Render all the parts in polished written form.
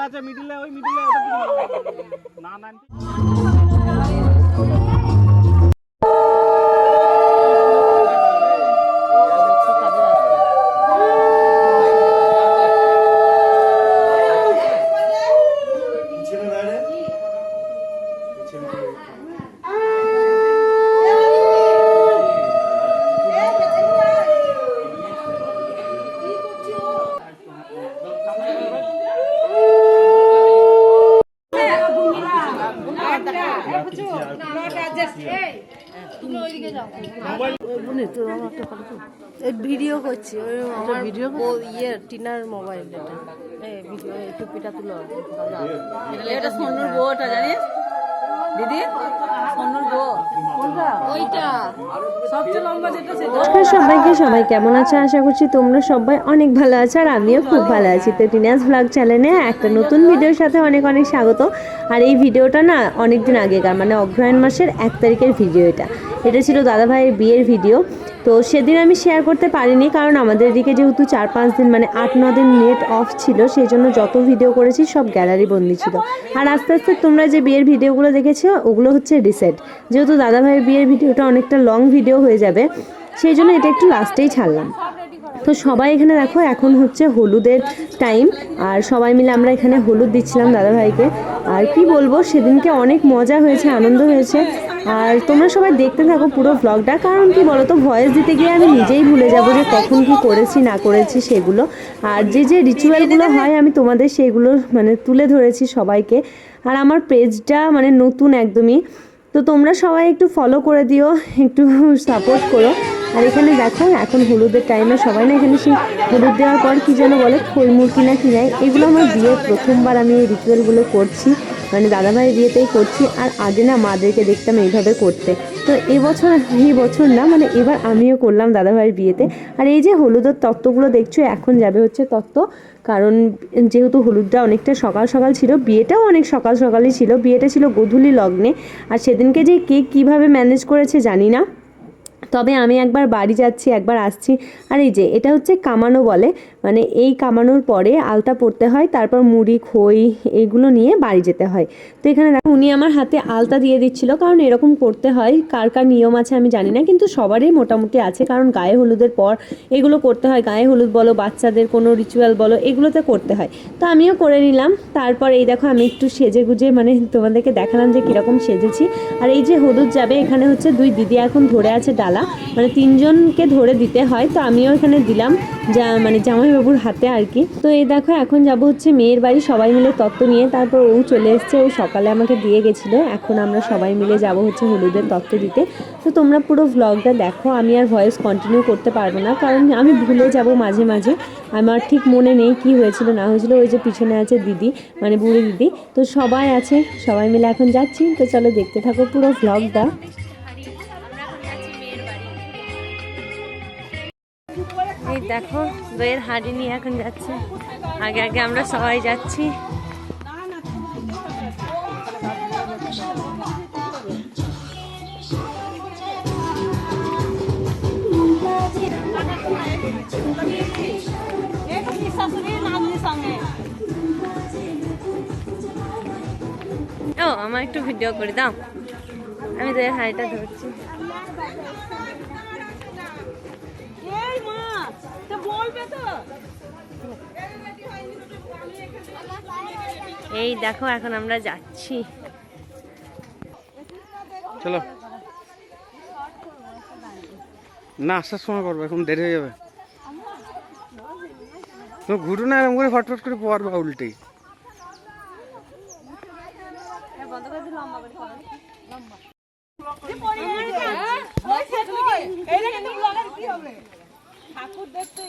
আছে মিডলে, ওই মিডলে ওটা না না ভিডিও করছি ভিডিও ইয়ে টিনার মোবাইল ভিডিও টুপিটা তুলো এটা সোনুর বউটা জানিস দিদি, সোনুর বউ ওইটা সবচেয়ে লম্বা যেটা সেটা। নমস্কার সবাইকে, সবাই কেমন আছে? আশা করছি তোমরা সবাই অনেক ভালো আছো আর আমিও খুব ভালো আছি। তো টিনাস ভ্লগ চ্যানেলে একটা নতুন ভিডিওর সাথে অনেক অনেক স্বাগত। আর এই ভিডিওটা না অনেকদিন আগেকার, মানে অগ্রহায়ণ মাসের 1 তারিখের ভিডিও। এটা ছিল দাদাভাইয়ের বিয়ের ভিডিও। তো সেদিন আমি শেয়ার করতে পারিনি, কারণ আমাদের এদিকে যেহেতু 4-5 দিন মানে 8-9 দিন নেট অফ ছিল, সেই জন্য যত ভিডিও করেছি সব গ্যালারি বন্দি ছিল। আর আস্তে আস্তে তোমরা যে বিয়ের ভিডিওগুলো দেখেছো ওগুলো হচ্ছে রিসেট, যেহেতু দাদাভাইয়ের বিয়ের ভিডিওটা অনেকটা লং ভিডিও হয়ে যাবে, সেই জন্য এটা একটু লাস্টেই ছাড়লাম। তো সবাই এখানে দেখো, এখন হচ্ছে হলুদের টাইম, আর সবাই মিলে আমরা এখানে হলুদ দিচ্ছিলাম দাদাভাইকে। আর কি বলবো, সেদিনকে অনেক মজা হয়েছে, আনন্দ হয়েছে। আর তোমরা সবাই দেখতে থাকো পুরো ব্লগটা, কারণ কি বলো তো, ভয়েস দিতে গিয়ে আমি নিজেই ভুলে যাব যে কখন কি করেছি না করেছি সেগুলো। আর যে যে রিচুয়ালগুলো হয় আমি তোমাদের সেগুলো মানে তুলে ধরেছি সবাইকে। আর আমার পেজটা মানে নতুন একদমই, তো তোমরা সবাই একটু ফলো করে দিও, একটু সাপোর্ট করো। আর এখানে দেখো, এখন হলুদের টাইমে সবাই না এখানে সেই হলুদ দেওয়ার পর কি যেন বলে, খৈমুরকি না কি নাই, এগুলো আমার বিয়ের প্রথমবার আমি এই রিচুয়ালগুলো করছি, মানে দাদাভাইয়ের বিয়েতেই করছি। আর আগে না মাদেরকে দেখতাম এইভাবে করতে, তো এই বছর না, মানে এবার আমিও করলাম দাদাভাইয়ের বিয়েতে। আর এই যে হলুদের তত্ত্বগুলো দেখছো, এখন যাবে হচ্ছে তত্ত্ব, কারণ যেহেতু হলুদটা অনেকটা সকাল সকাল ছিল, বিয়েটাও অনেক সকাল সকালই ছিল, বিয়েটা ছিল গোধূলি লগ্নে। আর সেদিনকে যে কে কীভাবে ম্যানেজ করেছে জানি না, তবে আমি একবার বাড়ি যাচ্ছি, একবার আসছি। আর এই যে এটা হচ্ছে কামানো বলে, মানে এই কামানোর পরে আলতা পড়তে হয়, তারপর মুড়ি খই এইগুলো নিয়ে বাড়ি যেতে হয়। তো এখানে দেখো, উনি আমার হাতে আলতা দিয়ে দিচ্ছিল, কারণ এরকম করতে হয়, কার কার নিয়ম আছে আমি জানি না, কিন্তু সবারই মোটামুটি আছে, কারণ গায়ে হলুদের পর এগুলো করতে হয়। গায়ে হলুদ বলো, বাচ্চাদের কোনো রিচুয়াল বলো, এগুলোতে করতে হয়। তো আমিও করে নিলাম। তারপর এই দেখো, আমি একটু সেজে গুজে মানে তোমাদেরকে দেখালাম যে কীরকম সেজেছি। আর এই যে হলুদ যাবে, এখানে হচ্ছে 2 দিদি এখন ধরে আছে ডালা, মানে 3 জনকে ধরে দিতে হয়। তো আমিও এখানে দিলাম, মানে জামাইবাবুর হাতে আর কি। তো এই দেখো, এখন যাব হচ্ছে মেয়ের বাড়ি, সবাই মিলে তত্ত্ব নিয়ে। তারপর ও চলে এসছে, ও সকালে আমাকে দিয়ে গেছিলো। এখন আমরা সবাই মিলে যাব হচ্ছে হলুদের তত্ত্ব দিতে। তো তোমরা পুরো ভ্লগটা দেখো, আমি আর ভয়েস কন্টিনিউ করতে পারবো না, কারণ আমি ভুলে যাব মাঝে মাঝে, আমার ঠিক মনে নেই কি হয়েছিল না হয়েছিল। ওই যে পিছনে আছে দিদি, মানে বুড়ি দিদি, তো সবাই আছে, সবাই মিলে এখন যাচ্ছি। তো চলো দেখতে থাকো পুরো ভ্লগটা। এই দেখো, দইয়ের হাঁড়ি নিয়ে এখন যাচ্ছে, আগে আগে আমরা সবাই যাচ্ছি। ও আমার একটু ভিডিও করে দাও, আমি দইয়ের হাঁড়িটা ধরছি। এই দেখো, এখন আমরা যাচ্ছি। চলো না, আসার সময় করবো, এখন দেরি হয়ে যাবে। তুমি ঘুরো না এরকম করে, ফটফট করে পড়বা উল্টেই। ঠাকুর দেখতে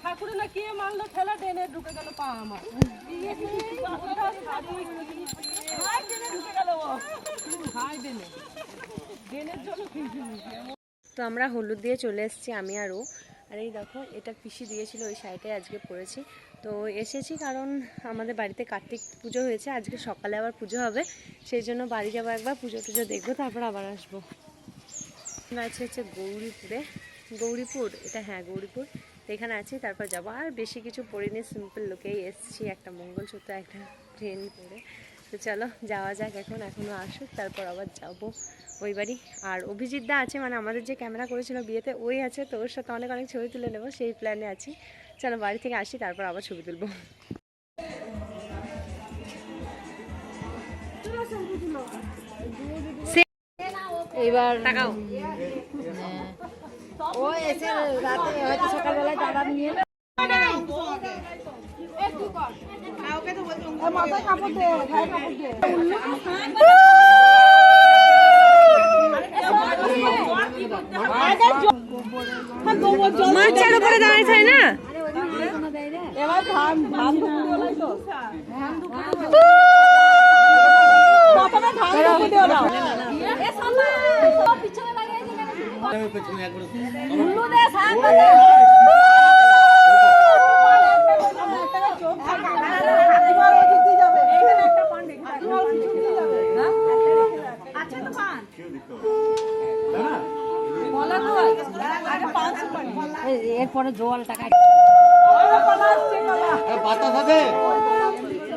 ঠাকুর না কে মারলো ঠেলা, ডেনে ঢুকে গেল পা আমার, ঢুকে গেল ডেনের জন্য। তো আমরা হলুদ দিয়ে চলে এসেছি আমি আর ও। আর এই দেখো, এটা পিসি দিয়েছিল, ওই শাড়িটাই আজকে পরেছি। তো এসেছি কারণ আমাদের বাড়িতে কার্তিক পুজো হয়েছে, আজকে সকালে আবার পুজো হবে, সেই জন্য বাড়ি যাবো, একবার পুজো টুজো দেখবো, তারপর আবার আসবো। আছে হচ্ছে গৌরীপুরে, গৌরীপুর এটা, হ্যাঁ গৌরীপুর। তো এখানে আছি, তারপর যাবো। আর বেশি কিছু পরিনি, সিম্পল লুকেই এসছি, একটা মঙ্গলসূত্র একটা ট্রেন পরে। তো চলো যাওয়া যাক, এখনও আসুক, তারপর আবার যাব ওই বাড়ি। আর অভিজিৎ দা আছে, মানে আমাদের যে ক্যামেরা করেছিল বিয়েতে, ওই আছে, তো ওর সাথে অনেক ছবি তুলে নেবো, সেই প্ল্যানে আছি। চলো বাড়ি থেকে আসি, তারপর আবার ছবি তুলবো। এবার তাকাও। ও এসে রাতে হয়তো সকালবেলায় দাদা নিয়ে মাছের উপরে দাঁড়িয়ে থাকে না। এবার ধান ধান দুপুরবেলায় তো প্রথমে ধান দুপুরে দাও এ সামনে পিছনে লাগিয়ে দিলেন উল্লু দে সাঙ্গ দে এরপরে জল টাকা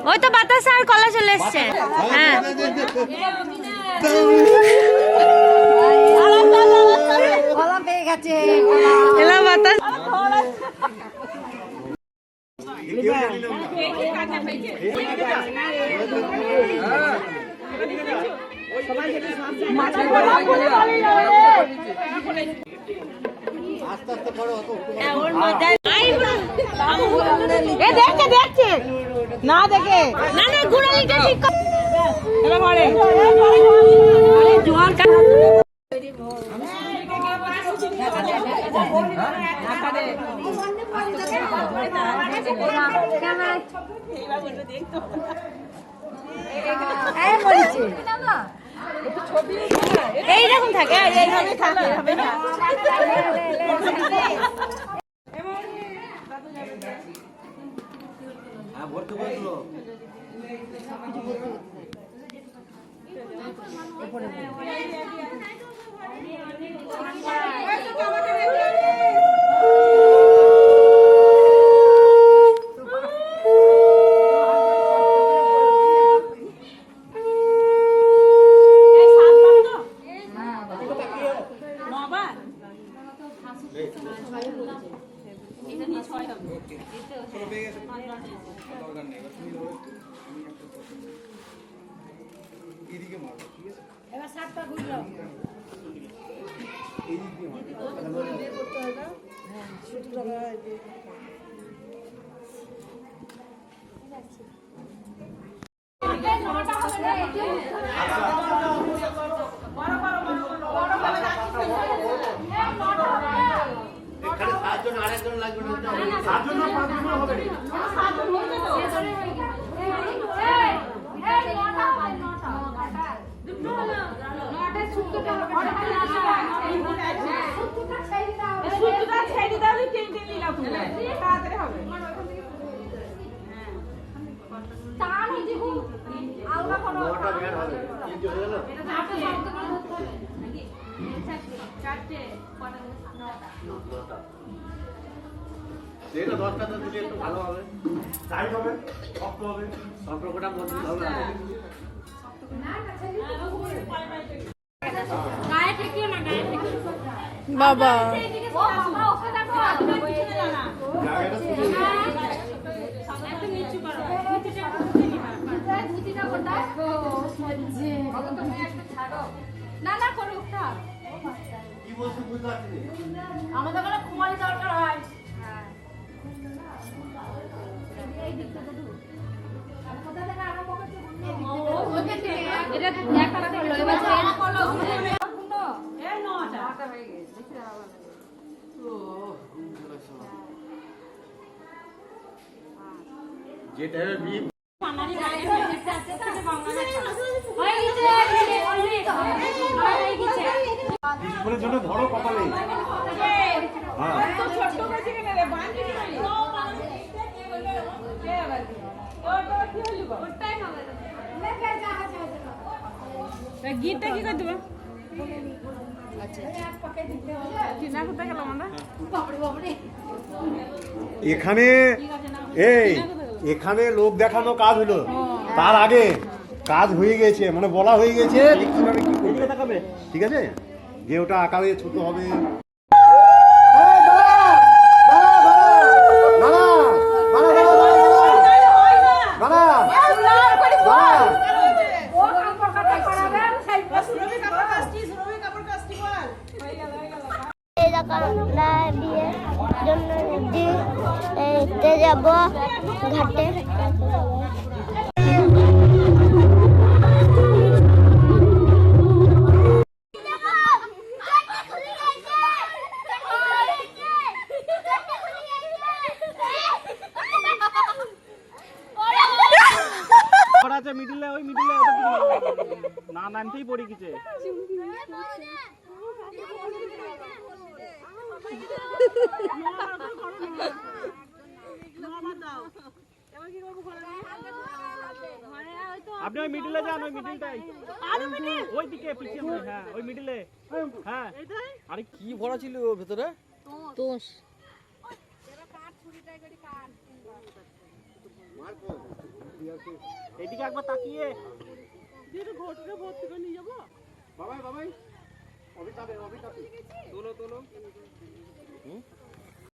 ওই তো বাতাস আর কলা চলে এসছে। হ্যাঁ কলা পেয়ে গেছে এলাম বাতাস। দেখছে না দেখে না না ঘুরালিটা ঠিক কর। জোয়ার এইরকম থাকে, এইভাবে থাকে। বাবা আমাদের বলে কুমারী দরকার হয় জন্য ধরো কপালে গীতটা কি করে দেবো এখানে এখানে লোক দেখানো কাজ হলো, তার আগে কাজ হয়ে গেছে, মানে বলা হয়ে গেছে যে কিভাবে কি করবে, ঠিক আছে, যে ওটা আকারে ছোট হবে। বিয়ের জন্য যাব ঘাটে। আছে মিডিলে, ওই মিডিলে ওটা কি না নামতেই পড়ে গেছে। আপনি ওই মিডিলে যান, ওই মিডিলটাই, ওই দিকে পিছিয়ে, হ্যাঁ ওই মিডিলে। হ্যাঁ আরে কি ভরা ছিল ভেতরে? তোষ এইদিকে একবার তাকিয়ে বাবাই বাবাই অভিতাপে তোলো তোলো।